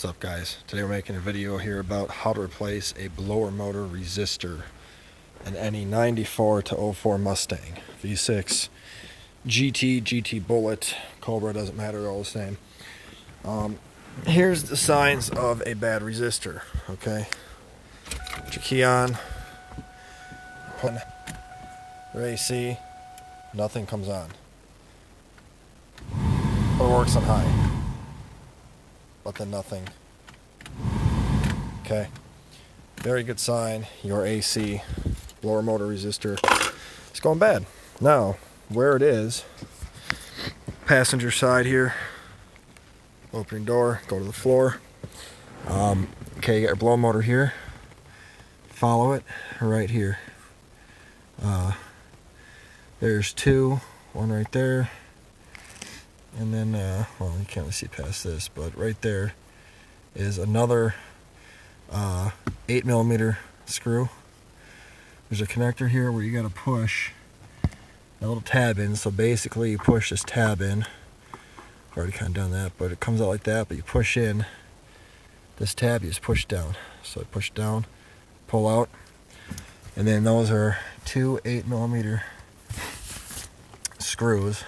What's up, guys? Today we're making a video here about how to replace a blower motor resistor in any 94 to 04 Mustang, V6, GT Bullet, Cobra, doesn't matter, they're all the same. Here's the signs of a bad resistor, okay? Put your key on, put your AC, nothing comes on. Or works on high. But then nothing. Okay, very good sign. Your AC blower motor resistor is going bad. Now, where it is, passenger side here, opening door, go to the floor. Okay, you got your blower motor here. Follow it right here. There's two, one right there. And then, well, you can't really see past this, but right there is another 8mm screw. There's a connector here where you got to push a little tab in. So basically, you push this tab in. I've already kind of done that, but it comes out like that. But you push in this tab, you just push down. So I push down, pull out, and then those are two 8mm screws.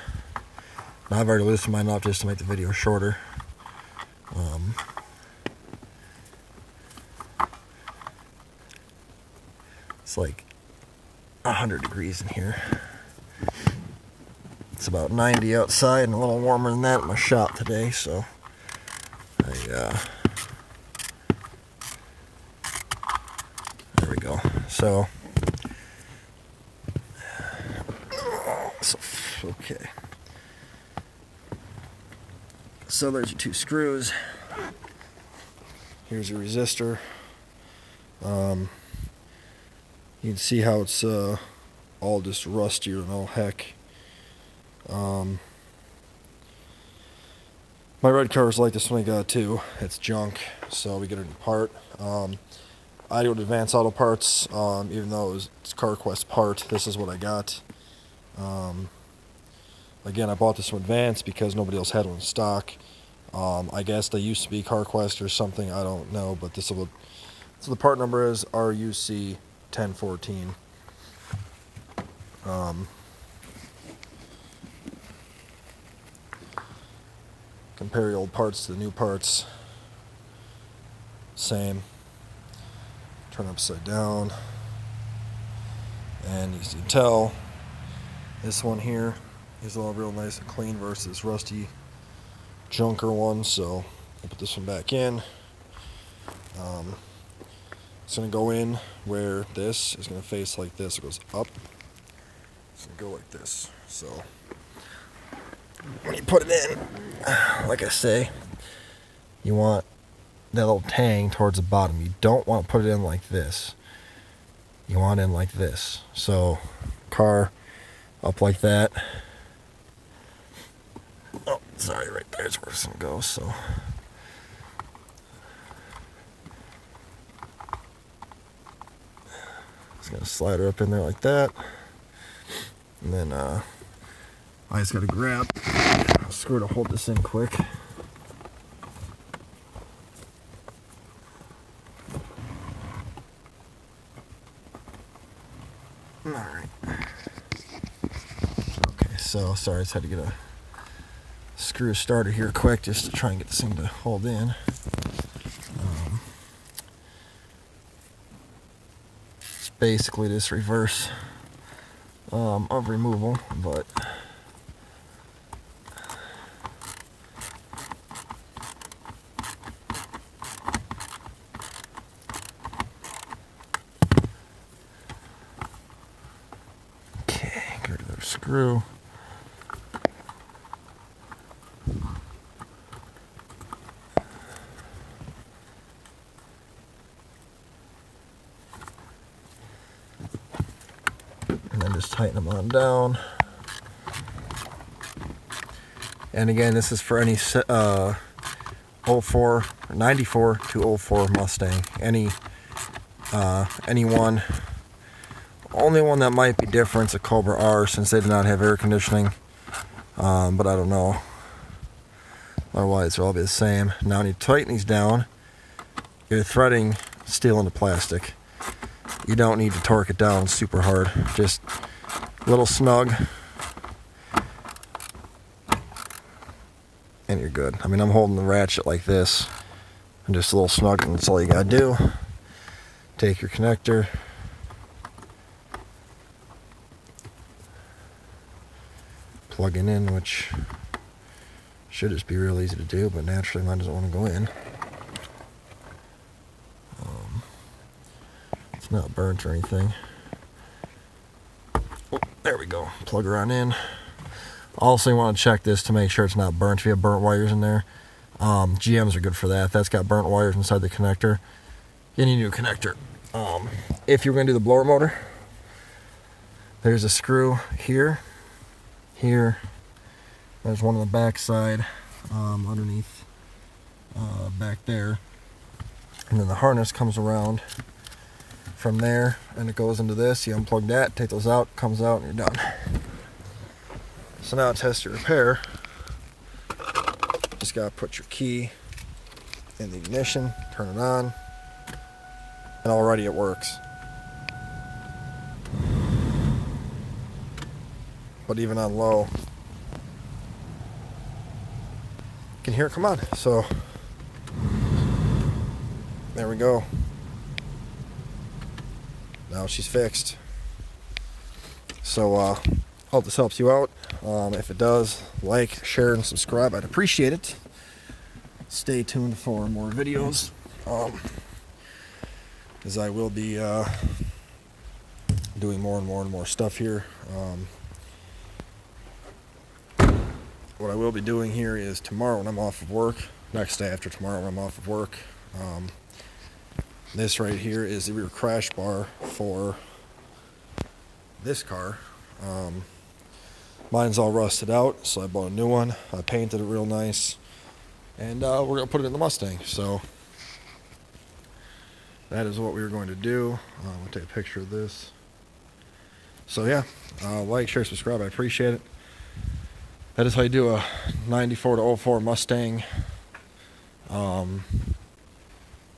Now I've already loosened mine up just to make the video shorter. It's like 100 degrees in here. It's about 90 outside and a little warmer than that in my shop today, so there we go. So okay. So there's your two screws. Here's your resistor. You can see how it's all just rustier than all heck. My red car is like this one I got too. It's junk, so we get a new part. I do Advanced Auto Parts, even though it's CarQuest part. This is what I got. Again, I bought this from Advance because nobody else had one in stock. I guess they used to be CarQuest or something, I don't know, but this is what, so the part number is RUC 1014. Compare the old parts to the new parts. Same. Turn upside down. And you can tell this one here is all real nice and clean versus rusty junker one. So I'll put this one back in. It's going to go in where this is going to face like this. It goes up. It's going to go like this. So when you put it in, like I say, you want that little tang towards the bottom. You don't want to put it in like this. You want it in like this. So car up like that. Oh, sorry, right there's where it's going to go. So it's going to slide her up in there like that. And then I just got to grab a screw to hold this in quick. Alright. Okay, so sorry, I just had to get a screw starter here quick just to try and get this thing to hold in. It's basically this reverse of removal, but okay, get rid of the screw. And then just tighten them on down. And again, this is for any 04 or 94 to 04 Mustang. Any one. Only one that might be different is a Cobra R, since they do not have air conditioning. But I don't know. Otherwise, they'll all be the same. Now, when you tighten these down, you're threading steel into plastic. You don't need to torque it down super hard. Just a little snug. And you're good. I mean, I'm holding the ratchet like this. And just a little snug, and that's all you gotta do. Take your connector. Plug it in, which should just be real easy to do, but naturally mine doesn't want to go in. It's not burnt or anything. Oh, there we go. Plug her on in. Also, you want to check this to make sure it's not burnt. If you have burnt wires in there, GMs are good for that. If that's got burnt wires inside the connector, you need a new connector. If you're going to do the blower motor, there's a screw here. Here, there's one on the back side, underneath, back there, and then the harness comes around from there, and it goes into this. You unplug that, take those out, comes out, and you're done. So now, test your repair. Just gotta put your key in the ignition, turn it on, and already it works. But even on low, you can hear it come on. So there we go. Now she's fixed. So hope this helps you out. If it does, like, share, and subscribe. I'd appreciate it. Stay tuned for more videos, as I will be doing more and more stuff here. What I will be doing here is tomorrow when I'm off of work, next day after tomorrow when I'm off of work, this right here is the rear crash bar for this car. Mine's all rusted out, so I bought a new one. I painted it real nice, and we're going to put it in the Mustang. So that is what we were going to do. I'm going to take a picture of this. So yeah, like, share, subscribe. I appreciate it. That is how you do a 94 to 04 Mustang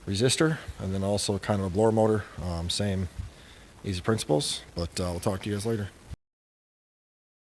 resistor, and then also kind of a blower motor. Same easy principles, but we'll talk to you guys later.